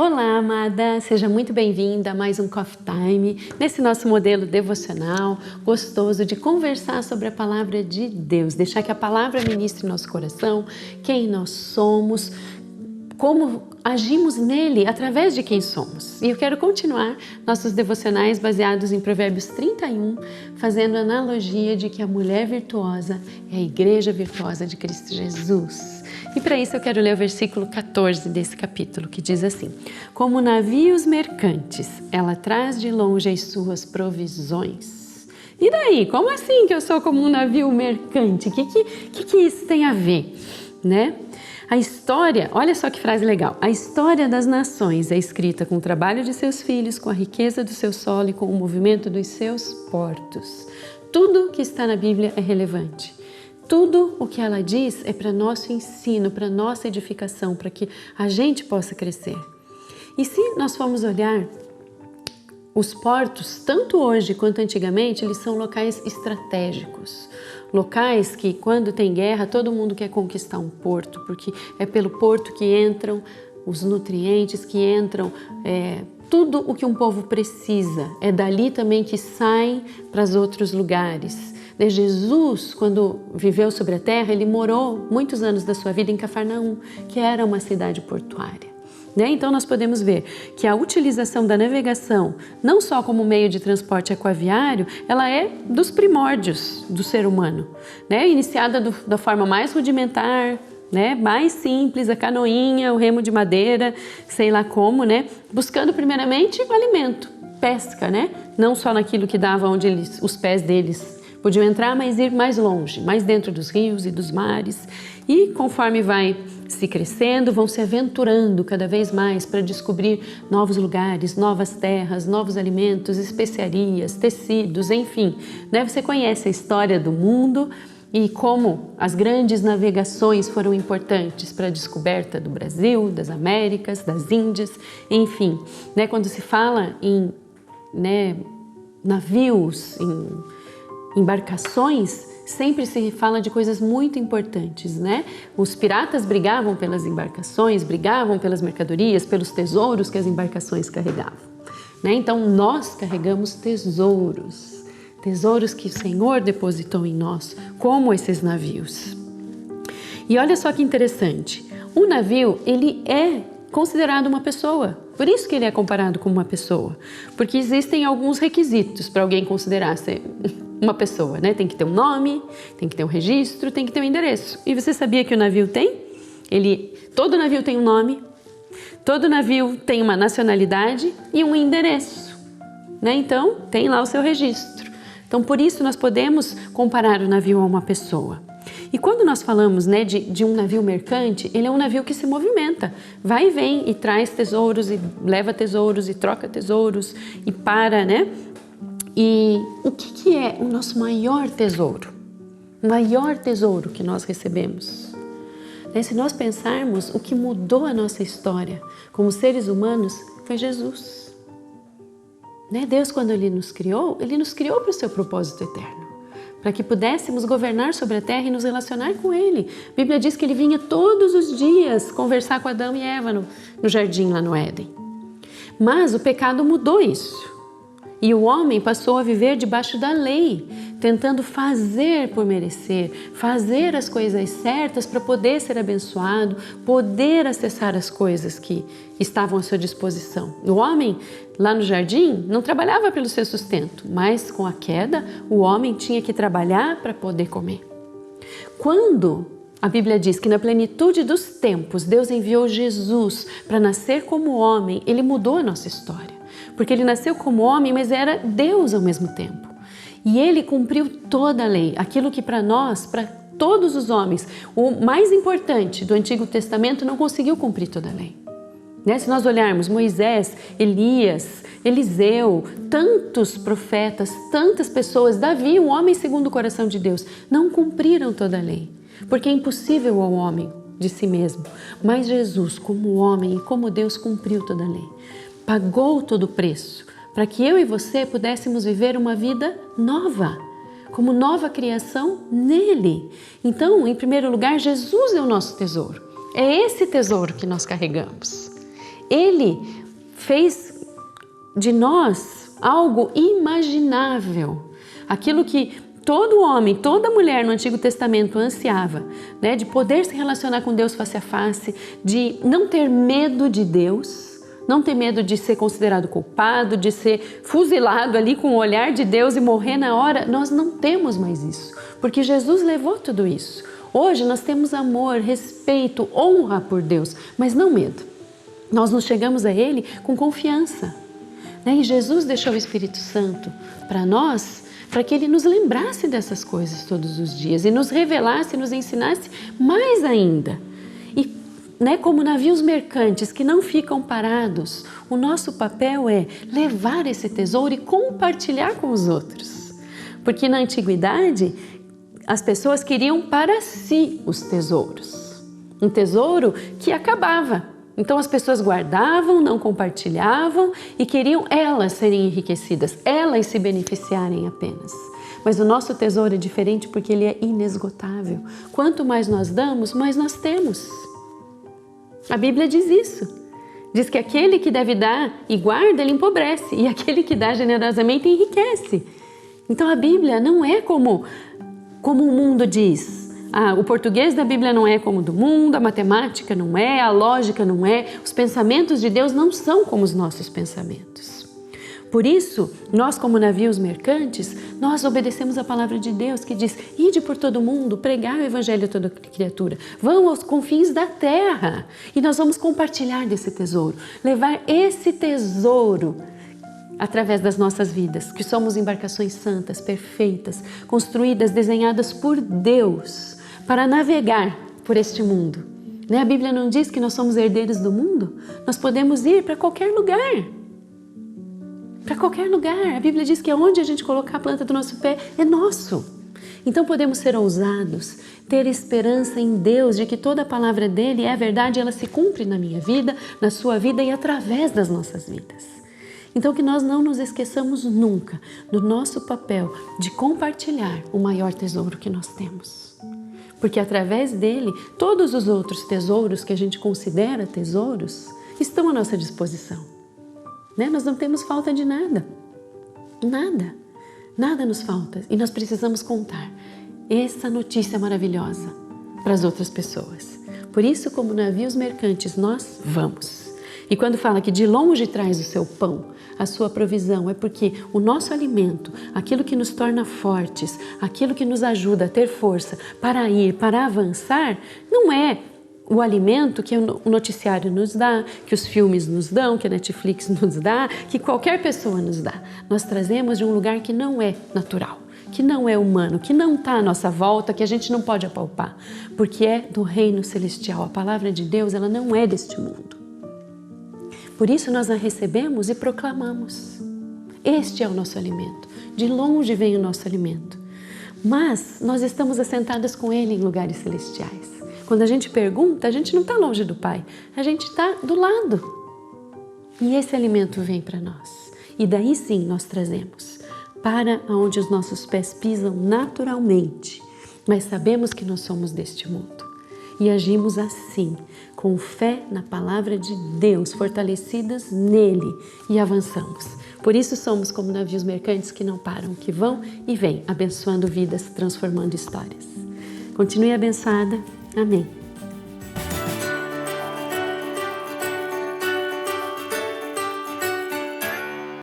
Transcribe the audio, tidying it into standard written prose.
Olá, amada! Seja muito bem-vinda a mais um Coffee Time, nesse nosso modelo devocional gostoso de conversar sobre a Palavra de Deus, deixar que a Palavra ministre nosso coração, quem nós somos, como agimos nele através de quem somos. E eu quero continuar nossos devocionais baseados em Provérbios 31, fazendo analogia de que a mulher virtuosa é a igreja virtuosa de Cristo Jesus. E para isso eu quero ler o versículo 14 desse capítulo, que diz assim: como navios mercantes, ela traz de longe as suas provisões. E daí? Como assim que eu sou como um navio mercante? O que isso tem a ver, né? A história, olha só que frase legal, a história das nações é escrita com o trabalho de seus filhos, com a riqueza do seu solo e com o movimento dos seus portos. Tudo que está na Bíblia é relevante. Tudo o que ela diz é para nosso ensino, para nossa edificação, para que a gente possa crescer. E se nós formos olhar, os portos, tanto hoje quanto antigamente, eles são locais estratégicos. Locais que, quando tem guerra, todo mundo quer conquistar um porto, porque é pelo porto que entram os nutrientes, que entram tudo o que um povo precisa. É dali também que saem para os outros lugares. Jesus, quando viveu sobre a terra, ele morou muitos anos da sua vida em Cafarnaum, que era uma cidade portuária. Então nós podemos ver que a utilização da navegação, não só como meio de transporte aquaviário, ela é dos primórdios do ser humano, iniciada da forma mais rudimentar, mais simples, a canoinha, o remo de madeira, sei lá como, buscando primeiramente o alimento, pesca, não só naquilo que dava onde os pés deles podiam entrar, mas ir mais longe, mais dentro dos rios e dos mares. E conforme vai se crescendo, vão se aventurando cada vez mais para descobrir novos lugares, novas terras, novos alimentos, especiarias, tecidos, enfim. Você conhece a história do mundo e como as grandes navegações foram importantes para a descoberta do Brasil, das Américas, das Índias, enfim. Quando se fala em navios, em embarcações, sempre se fala de coisas muito importantes, Os piratas brigavam pelas embarcações, brigavam pelas mercadorias, pelos tesouros que as embarcações carregavam, Então nós carregamos tesouros que o Senhor depositou em nós, como esses navios. E olha só que interessante, um navio, ele é considerado uma pessoa, por isso que ele é comparado com uma pessoa, porque existem alguns requisitos para alguém considerar ser uma pessoa, Tem que ter um nome, tem que ter um registro, tem que ter um endereço. E você sabia que o navio tem? Todo navio tem um nome, todo navio tem uma nacionalidade e um endereço, Então, tem lá o seu registro. Então, por isso nós podemos comparar o navio a uma pessoa. E quando nós falamos de um navio mercante, ele é um navio que se movimenta, vai e vem e traz tesouros e leva tesouros e troca tesouros e para, E o que é o nosso maior tesouro? O maior tesouro que nós recebemos? Se nós pensarmos, o que mudou a nossa história como seres humanos foi Jesus. Deus, quando Ele nos criou para o seu propósito eterno, para que pudéssemos governar sobre a terra e nos relacionar com Ele. A Bíblia diz que Ele vinha todos os dias conversar com Adão e Eva no jardim lá no Éden. Mas o pecado mudou isso. E o homem passou a viver debaixo da lei, tentando fazer por merecer, fazer as coisas certas para poder ser abençoado, poder acessar as coisas que estavam à sua disposição. O homem, lá no jardim, não trabalhava pelo seu sustento, mas com a queda, o homem tinha que trabalhar para poder comer. Quando a Bíblia diz que na plenitude dos tempos Deus enviou Jesus para nascer como homem, Ele mudou a nossa história. Porque Ele nasceu como homem, mas era Deus ao mesmo tempo. E Ele cumpriu toda a lei, aquilo que para nós, para todos os homens, o mais importante do Antigo Testamento não conseguiu cumprir toda a lei. Se nós olharmos Moisés, Elias, Eliseu, tantos profetas, tantas pessoas, Davi, um homem segundo o coração de Deus, não cumpriram toda a lei. Porque é impossível ao homem de si mesmo. Mas Jesus, como homem e como Deus, cumpriu toda a lei. Pagou todo o preço para que eu e você pudéssemos viver uma vida nova, como nova criação nele. Então, em primeiro lugar, Jesus é o nosso tesouro. É esse tesouro que nós carregamos. Ele fez de nós algo imaginável. Aquilo que todo homem, toda mulher no Antigo Testamento ansiava, né? De poder se relacionar com Deus face a face, de não ter medo de Deus, não ter medo de ser considerado culpado, de ser fuzilado ali com o olhar de Deus e morrer na hora. Nós não temos mais isso, porque Jesus levou tudo isso. Hoje nós temos amor, respeito, honra por Deus, mas não medo. Nós nos chegamos a Ele com confiança, né? E Jesus deixou o Espírito Santo para nós, para que Ele nos lembrasse dessas coisas todos os dias e nos revelasse, nos ensinasse mais ainda. E, né, como navios mercantes que não ficam parados, o nosso papel é levar esse tesouro e compartilhar com os outros. Porque na antiguidade, as pessoas queriam para si os tesouros. Um tesouro que acabava. Então as pessoas guardavam, não compartilhavam e queriam elas serem enriquecidas, elas se beneficiarem apenas. Mas o nosso tesouro é diferente porque ele é inesgotável. Quanto mais nós damos, mais nós temos. A Bíblia diz isso. Diz que aquele que deve dar e guarda, ele empobrece. E aquele que dá generosamente enriquece. Então a Bíblia não é como o mundo diz. O português da Bíblia não é como o do mundo, a matemática não é, a lógica não é. Os pensamentos de Deus não são como os nossos pensamentos. Por isso, nós como navios mercantes, nós obedecemos a palavra de Deus que diz: ide por todo mundo, pregar o evangelho a toda criatura, vão aos confins da terra e nós vamos compartilhar desse tesouro, levar esse tesouro através das nossas vidas, que somos embarcações santas, perfeitas, construídas, desenhadas por Deus para navegar por este mundo. Né? A Bíblia não diz que nós somos herdeiros do mundo? Nós podemos ir para qualquer lugar. Para qualquer lugar. A Bíblia diz que onde a gente colocar a planta do nosso pé é nosso. Então podemos ser ousados, ter esperança em Deus de que toda a palavra dele é a verdade, ela se cumpre na minha vida, na sua vida e através das nossas vidas. Então que nós não nos esqueçamos nunca do nosso papel de compartilhar o maior tesouro que nós temos. Porque através dele, todos os outros tesouros que a gente considera tesouros estão à nossa disposição. Né? Nós não temos falta de nada. Nada. Nada nos falta. E nós precisamos contar essa notícia maravilhosa para as outras pessoas. Por isso, como navios mercantes, nós vamos. E quando fala que de longe traz o seu pão, a sua provisão, é porque o nosso alimento, aquilo que nos torna fortes, aquilo que nos ajuda a ter força para ir, para avançar, não é o alimento que o noticiário nos dá, que os filmes nos dão, que a Netflix nos dá, que qualquer pessoa nos dá. Nós trazemos de um lugar que não é natural, que não é humano, que não está à nossa volta, que a gente não pode apalpar, porque é do reino celestial. A palavra de Deus, ela não é deste mundo. Por isso nós a recebemos e proclamamos. Este é o nosso alimento. De longe vem o nosso alimento. Mas nós estamos assentadas com Ele em lugares celestiais. Quando a gente pergunta, a gente não está longe do Pai. A gente está do lado. E esse alimento vem para nós. E daí sim nós trazemos para onde os nossos pés pisam naturalmente. Mas sabemos que nós somos deste mundo. E agimos assim, com fé na palavra de Deus, fortalecidas nele e avançamos. Por isso somos como navios mercantes que não param, que vão e vêm, abençoando vidas, transformando histórias. Continue abençoada. Amém.